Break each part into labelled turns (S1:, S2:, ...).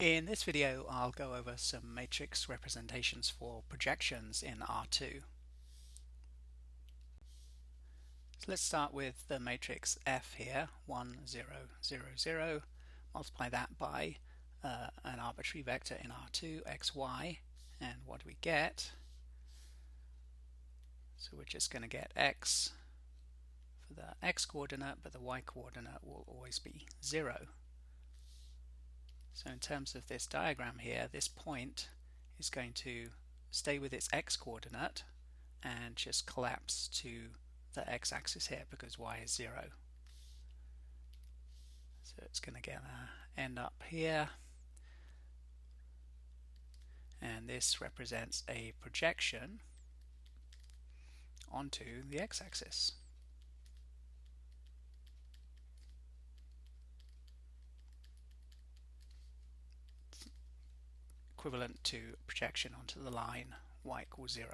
S1: In this video, I'll go over some matrix representations for projections in R2. So let's start with the matrix F here, 1, 0, 0, 0. Multiply that by an arbitrary vector in R2, x, y, and what do we get? So we're just going to get x for the x coordinate, but the y coordinate will always be 0. So in terms of this diagram here, this point is going to stay with its x coordinate and just collapse to the x-axis here because y is 0. So it's going to end up here, and this represents a projection onto the x-axis. Equivalent to projection onto the line y equals 0.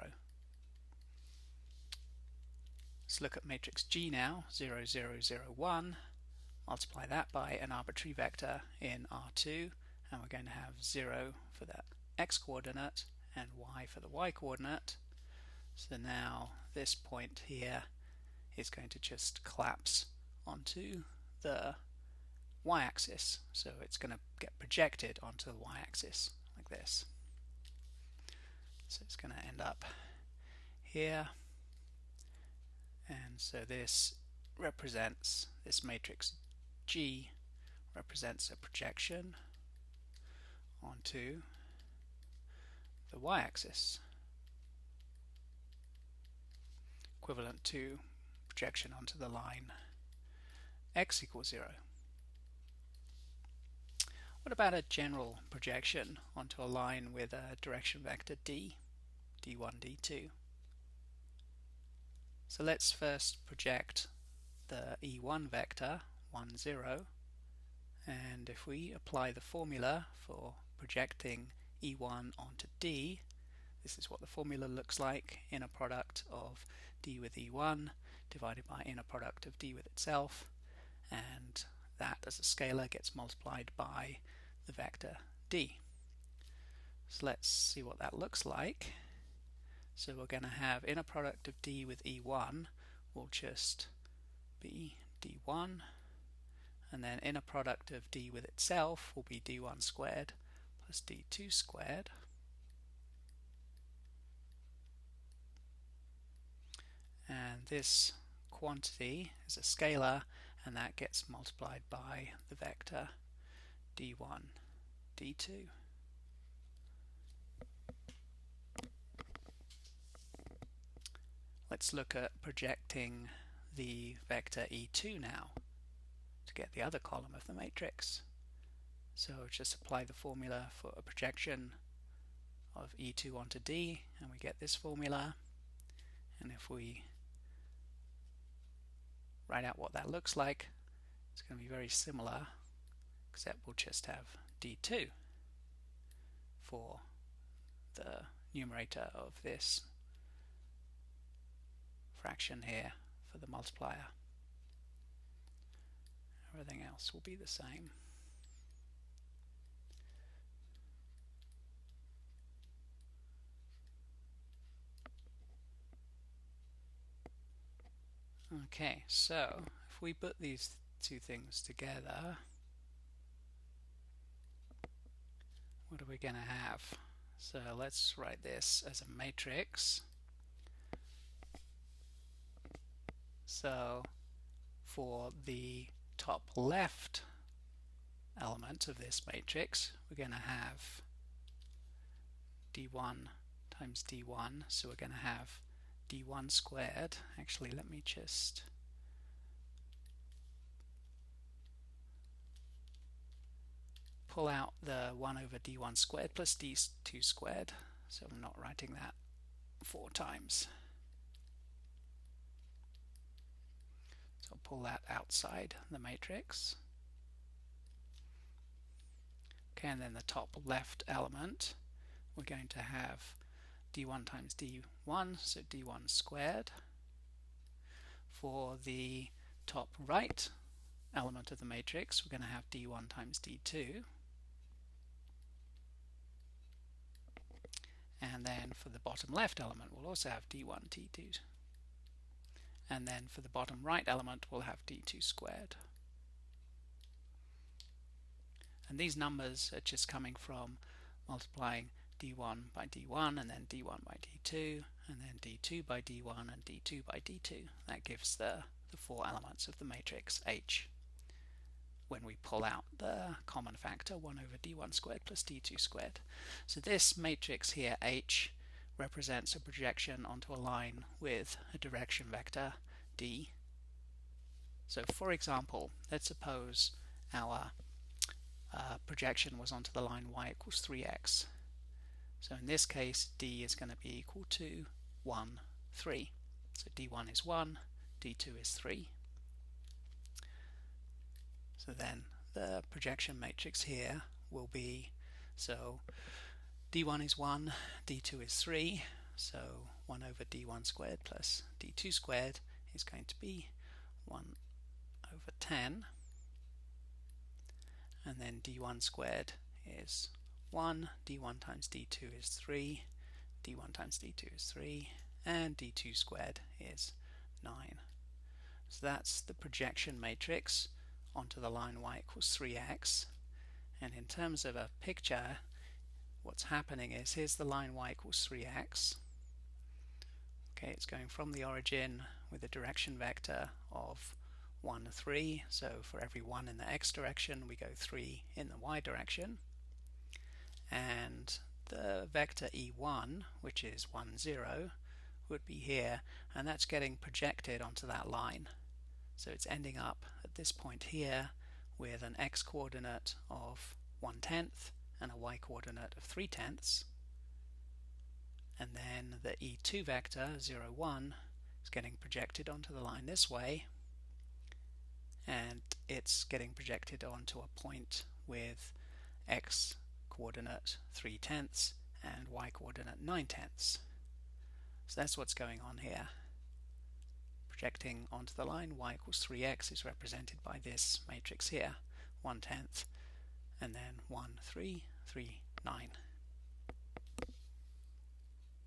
S1: Let's look at matrix G now, 0, 0, 0, 1. Multiply that by an arbitrary vector in R2, and we're going to have 0 for the x coordinate and y for the y coordinate. So now this point here is going to just collapse onto the y-axis. So it's going to get projected onto the y-axis like this. So it's going to end up here. And so this matrix G represents a projection onto the y-axis, equivalent to projection onto the line x equals 0. What about a general projection onto a line with a direction vector d, d1, d2? So let's first project the E1 vector, 1, 0, and if we apply the formula for projecting E1 onto D, this is what the formula looks like: inner product of D with E1 divided by inner product of D with itself, and that as a scalar gets multiplied by the vector D. So let's see what that looks like. So we're going to have inner product of D with E1 will just be D1, and then inner product of D with itself will be D1 squared plus D2 squared. And this quantity is a scalar, and that gets multiplied by the vector D1, D2. Let's look at projecting the vector E2 now to get the other column of the matrix. So just apply the formula for a projection of E2 onto D, and we get this formula. And if we write out what that looks like, it's going to be very similar, except we'll just have D2 for the numerator of this fraction here for the multiplier. Everything else will be the same. Okay, so if we put these two things together, what are we going to have? So let's write this as a matrix. So for the top left element of this matrix, we're going to have d1 times d1, so we're going to have d1 squared. Actually, let me just pull out the 1 over d1 squared plus d2 squared, so I'm not writing that 4 times. So I'll pull that outside the matrix. Okay, and then the top left element, we're going to have d1 times d1, so d1 squared. For the top right element of the matrix, we're going to have d1 times d2. And then for the bottom left element, we'll also have d1, d2. And then for the bottom right element, we'll have d2 squared. And these numbers are just coming from multiplying d1 by d1, and then d1 by d2, and then d2 by d1, and d2 by d2. That gives the four elements of the matrix H when we pull out the common factor 1 over d1 squared plus d2 squared. So this matrix here, H, represents a projection onto a line with a direction vector d. So for example, let's suppose our projection was onto the line y equals 3x. So in this case, d is going to be equal to 1, 3. So d1 is 1, d2 is 3. So then the projection matrix here will be, so d1 is 1, d2 is 3, so 1 over d1 squared plus d2 squared is going to be 1 over 10, and then d1 squared is 1, d1 times d2 is 3, d1 times d2 is 3, and d2 squared is 9. So that's the projection matrix onto the line y equals 3x. And in terms of a picture, what's happening is, here's the line y equals 3x. Okay, it's going from the origin with a direction vector of 1, 3. So for every 1 in the x direction, we go 3 in the y direction. And the vector e1, which is 1, 0, would be here, and that's getting projected onto that line. So it's ending up at this point here with an x coordinate of 1/10 and a y coordinate of 3/10. And then the e2 vector, 0, 1, is getting projected onto the line this way, and it's getting projected onto a point with x coordinate 3/10 and y coordinate 9/10. So that's what's going on here. Projecting onto the line y equals 3x is represented by this matrix here, 1/10, and then 1, 3, 3, 9.